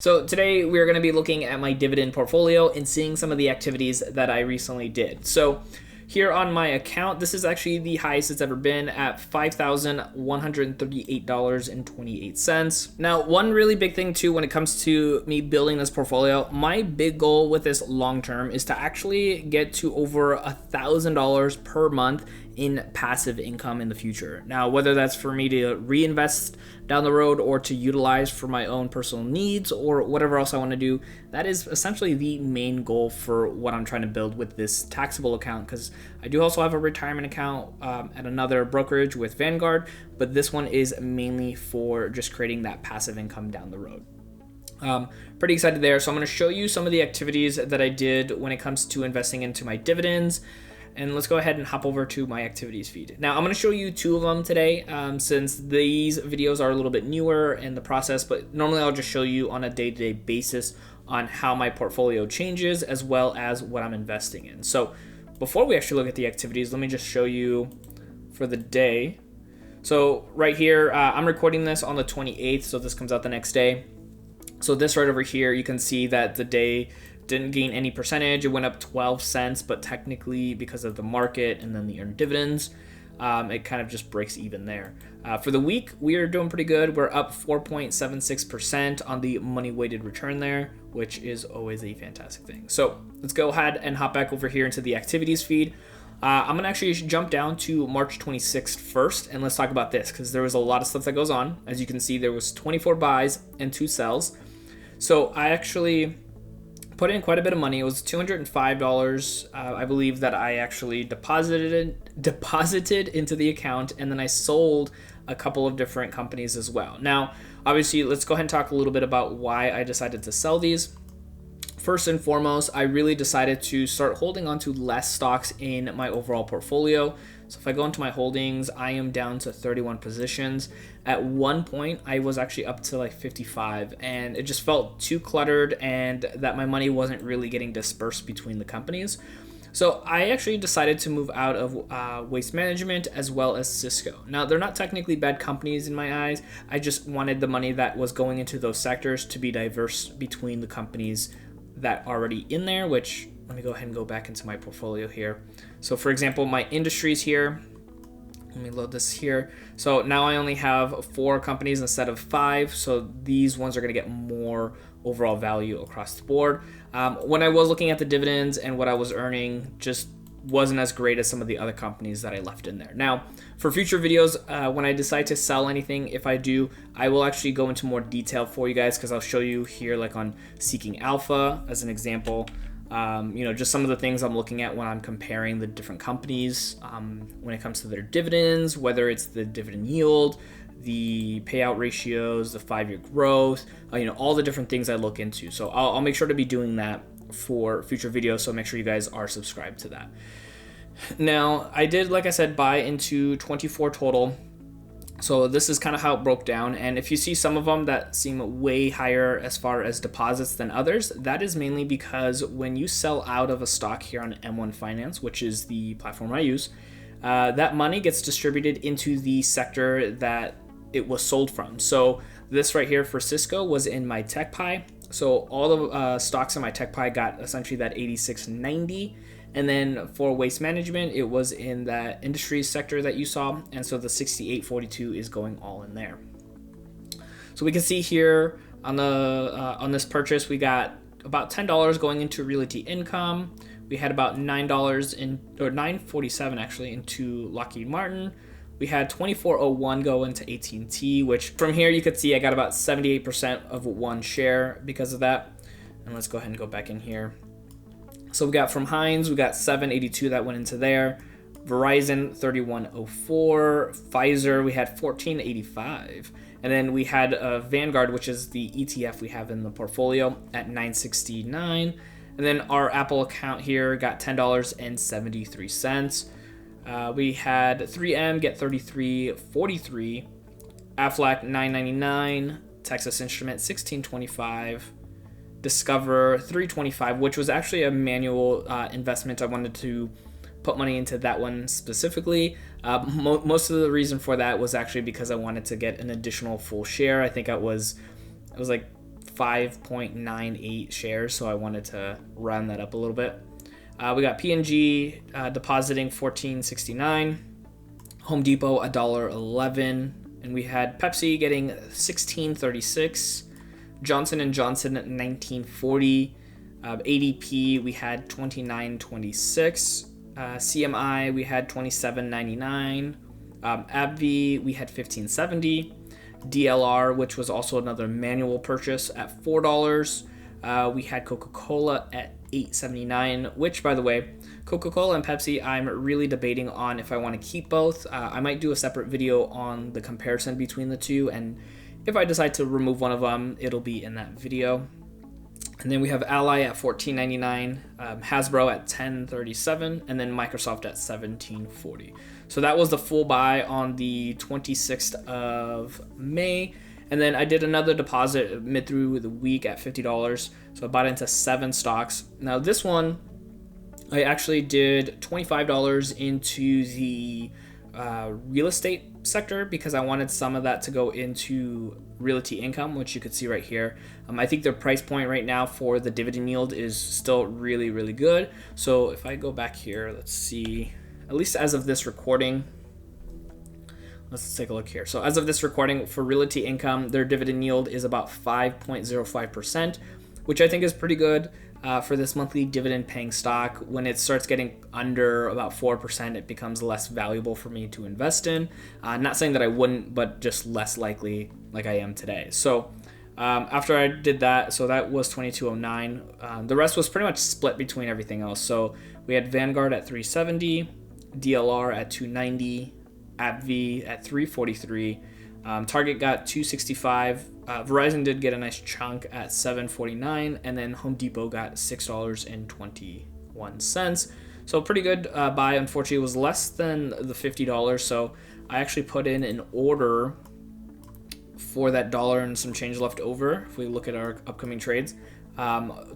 So today we're going to be looking at my dividend portfolio and seeing some of the activities that I recently did. So here on my account, this is actually the highest it's ever been at $5,138.28. Now, one really big thing too when it comes to me building this portfolio, my big goal with this long term is to actually get to over $1,000 per month in passive income in the future. Now, whether that's for me to reinvest down the road or to utilize for my own personal needs or whatever else I want to do, that is essentially the main goal for what I'm trying to build with this taxable account, because I do also have a retirement account at another brokerage with Vanguard, but this one is mainly for just creating that passive income down the road. Pretty excited there. So I'm going to show you some of the activities that I did when it comes to investing into my dividends. And let's go ahead and hop over to my activities feed. Now I'm going to show you two of them today since these videos are a little bit newer in the process, but normally I'll just show you on a day-to-day basis on how my portfolio changes as well as what I'm investing in. So before we actually look at the activities, let me just show you for the day. So right here, I'm recording this on the 28th, so this comes out the next day. So this right over here, you can see that the day didn't gain any percentage. It went up 12 cents, but technically because of the market and then the earned dividends, it kind of just breaks even there. For the week, we are doing pretty good. We're up 4.76% on the money weighted return there, which is always a fantastic thing. So let's go ahead and hop back over here into the activities feed. I'm gonna actually jump down to March 26th first, and let's talk about this because there was a lot of stuff that goes on. As you can see, there was 24 buys and 2 sells. So I actually put in quite a bit of money. It was $205, I believe, that I actually deposited into the account, and then I sold a couple of different companies as well. Now, obviously, let's go ahead and talk a little bit about why I decided to sell these. First and foremost, I really decided to start holding on to less stocks in my overall portfolio. So if I go into my holdings, I am down to 31 positions. At one point, I was actually up to like 55, and it just felt too cluttered and that my money wasn't really getting dispersed between the companies. So I actually decided to move out of Waste Management as well as Cisco. Now, they're not technically bad companies in my eyes. I just wanted the money that was going into those sectors to be diverse between the companies that are already in there, which let me go ahead and go back into my portfolio here. So for example, my industries here, let me load this here. So now I only have 4 companies instead of 5. So these ones are going to get more overall value across the board. When I was looking at the dividends and what I was earning, just wasn't as great as some of the other companies that I left in there. Now, for future videos, when I decide to sell anything, if I do, I will actually go into more detail for you guys because I'll show you here, like on Seeking Alpha as an example. Just some of the things I'm looking at when I'm comparing the different companies when it comes to their dividends, whether it's the dividend yield, the payout ratios, the 5-year growth, all the different things I look into. So I'll make sure to be doing that for future videos, so make sure you guys are subscribed to that. Now, I did, like I said, buy into 24 total. So this is kind of how it broke down, and if you see some of them that seem way higher as far as deposits than others, that is mainly because when you sell out of a stock here on M1 Finance, which is the platform I use, that money gets distributed into the sector that it was sold from. So this right here for Cisco was in my tech pie. So all the stocks in my tech pie got essentially that 86.90. And then for Waste Management, it was in that industry sector that you saw. And so the 68.42 is going all in there. So we can see here on on this purchase, we got about $10 going into realty income. We had about $9.47 actually into Lockheed Martin. We had $24.01 go into AT&T, which from here you could see I got about 78% of one share because of that. And let's go ahead and go back in here. So we got from Heinz, we got $7.82 that went into there. Verizon, $31.04. Pfizer, we had $14.85. And then we had Vanguard, which is the ETF we have in the portfolio, at $9.69. And then our Apple account here got $10.73. We had 3M get $33.43, Aflac $9.99, Texas Instrument $16.25, Discover $3.25, which was actually a manual investment. I wanted to put money into that one specifically. Most of the reason for that was actually because I wanted to get an additional full share. I think it was like 5.98 shares, so I wanted to round that up a little bit. We got P&G depositing $14.69, Home Depot $1.11, and we had Pepsi getting $16.36, Johnson & Johnson at $19.40, ADP we had $29.26, CMI we had $27.99, AbbVie we had $15.70, DLR, which was also another manual purchase, at $4. We had Coca-Cola at $8.79, which, by the way, Coca-Cola and Pepsi, I'm really debating on if I want to keep both. I might do a separate video on the comparison between the two, and if I decide to remove one of them, it'll be in that video. And then we have Ally at $14.99, Hasbro at $10.37, and then Microsoft at $17.40. So that was the full buy on the 26th of May. And then I did another deposit mid through the week at $50. So I bought into 7 stocks. Now this one, I actually did $25 into the real estate sector because I wanted some of that to go into realty income, which you could see right here. I think their price point right now for the dividend yield is still really, really good. So if I go back here, let's see, at least as of this recording, let's take a look here. So as of this recording for realty income, their dividend yield is about 5.05%, which I think is pretty good for this monthly dividend paying stock. When it starts getting under about 4%, it becomes less valuable for me to invest in. Not saying that I wouldn't, but just less likely like I am today. So after I did that, so that was 2209. The rest was pretty much split between everything else. So we had Vanguard at 370, DLR at 290, AbbVie at 343, Target got 265, Verizon did get a nice chunk at 749, and then Home Depot got $6.21. So pretty good buy. Unfortunately, it was less than the $50, so I actually put in an order for that dollar and some change left over. If we look at our upcoming trades,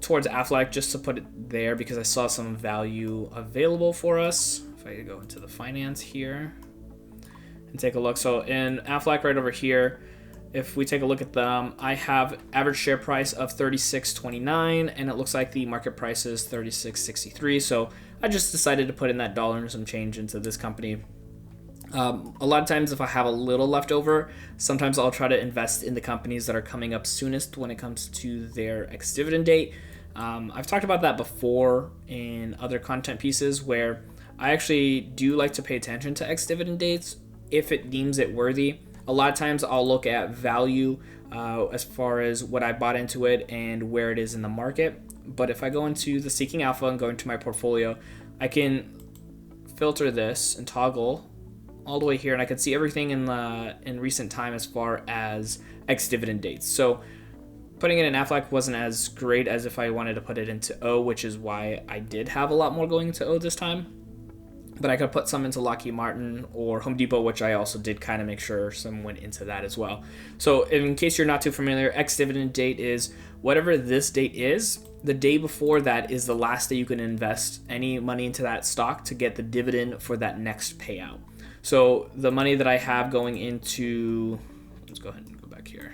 towards Aflac, just to put it there because I saw some value available for us. If I go into the finance here and take a look, so in Aflac right over here, if we take a look at them, I have average share price of $36.29, and it looks like the market price is $36.63. So I just decided to put in that dollar and some change into this company. A lot of times if I have a little left over, sometimes I'll try to invest in the companies that are coming up soonest when it comes to their ex-dividend date. I've talked about that before in other content pieces where I actually do like to pay attention to ex-dividend dates if it deems it worthy. A lot of times I'll look at value as far as what I bought into it and where it is in the market. But if I go into the Seeking Alpha and go into my portfolio, I can filter this and toggle all the way here, and I can see everything in recent time as far as ex-dividend dates. So putting it in Aflac wasn't as great as if I wanted to put it into O, which is why I did have a lot more going into O this time. But I could put some into Lockheed Martin or Home Depot, which I also did kind of make sure some went into that as well. So in case you're not too familiar, ex-dividend date is whatever this date is, the day before that is the last day you can invest any money into that stock to get the dividend for that next payout. So the money that I have going into, let's go ahead and go back here.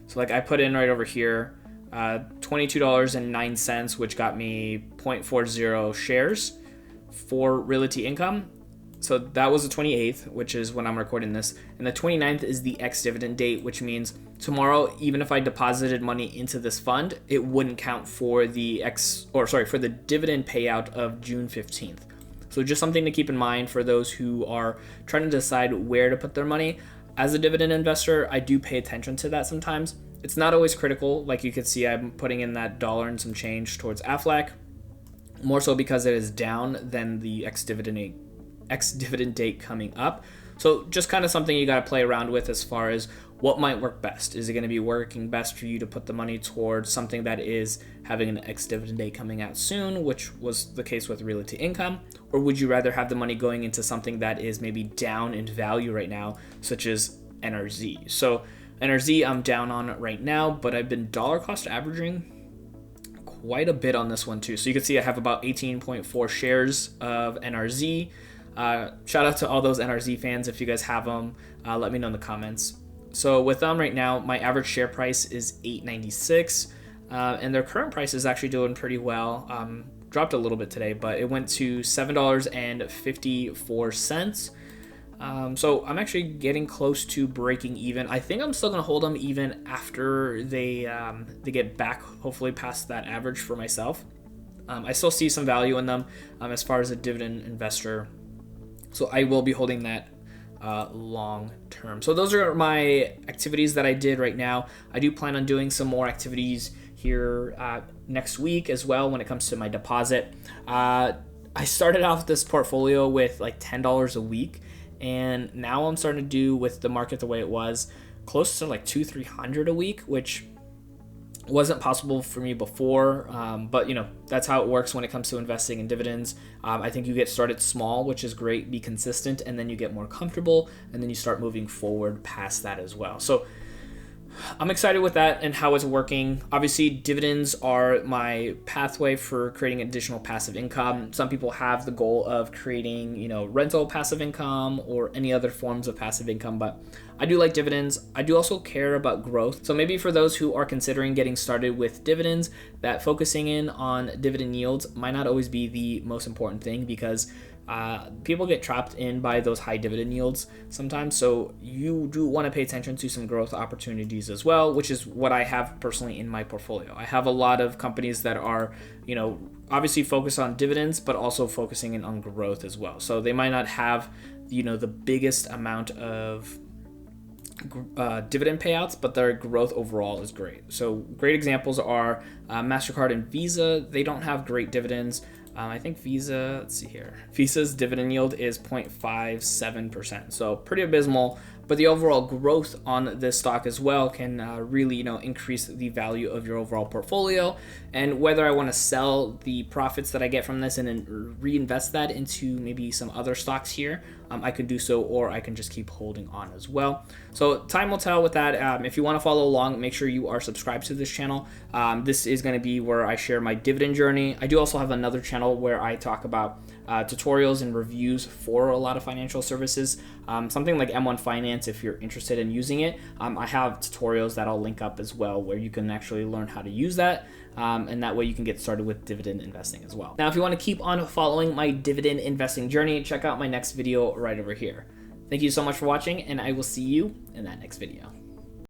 So like I put in right over here, $22.09, which got me 0.40 shares for realty income. So that was the 28th, which is when I'm recording this. And the 29th is the ex-dividend date, which means tomorrow, even if I deposited money into this fund, it wouldn't count for the for the dividend payout of June 15th. So just something to keep in mind for those who are trying to decide where to put their money. As a dividend investor, I do pay attention to that sometimes. It's not always critical. Like you can see, I'm putting in that dollar and some change towards Aflac, more so because it is down than the ex-dividend date coming up. So just kind of something you got to play around with as far as what might work best. Is it going to be working best for you to put the money towards something that is having an ex-dividend date coming out soon, which was the case with realty income, or would you rather have the money going into something that is maybe down in value right now, such as NRZ? So NRZ I'm down on right now, but I've been dollar cost averaging quite a bit on this one too. So you can see I have about 18.4 shares of NRZ. Shout out to all those NRZ fans. If you guys have them, let me know in the comments. So with them right now, my average share price is $8.96, and their current price is actually doing pretty well. Dropped a little bit today, but it went to $7.54. So I'm actually getting close to breaking even. I think I'm still gonna hold them even after they get back, hopefully past that average for myself. I still see some value in them as far as a dividend investor, so I will be holding that long term. So those are my activities that I did right now. I do plan on doing some more activities here next week as well when it comes to my deposit. I started off this portfolio with like $10 a week, and now I'm starting to do, with the market the way it was, close to like $200-300 a week, which wasn't possible for me before, but that's how it works when it comes to investing in dividends. I think you get started small, which is great, be consistent, and then you get more comfortable, and then you start moving forward past that as well. So I'm excited with that and how it's working. Obviously, dividends are my pathway for creating additional passive income. Some people have the goal of creating, rental passive income or any other forms of passive income, but I do like dividends. I do also care about growth. So maybe for those who are considering getting started with dividends, that focusing in on dividend yields might not always be the most important thing, because people get trapped in by those high dividend yields sometimes. So you do want to pay attention to some growth opportunities as well, which is what I have personally in my portfolio. I have a lot of companies that are, obviously focused on dividends, but also focusing in on growth as well. So they might not have, the biggest amount of dividend payouts, but their growth overall is great. So great examples are MasterCard and Visa. They don't have great dividends. I think Visa, let's see here. Visa's dividend yield is 0.57%, so pretty abysmal. But the overall growth on this stock as well can really, increase the value of your overall portfolio. And whether I want to sell the profits that I get from this and then reinvest that into maybe some other stocks here, I could do so, or I can just keep holding on as well. So time will tell with that. If you want to follow along, make sure you are subscribed to this channel. This is going to be where I share my dividend journey. I do also have another channel where I talk about tutorials and reviews for a lot of financial services, something like M1 Finance. If you're interested in using it, I have tutorials that I'll link up as well, where you can actually learn how to use that, and that way you can get started with dividend investing as well. Now, if you want to keep on following my dividend investing journey, check out my next video right over here. Thank you so much for watching, and I will see you in that next video.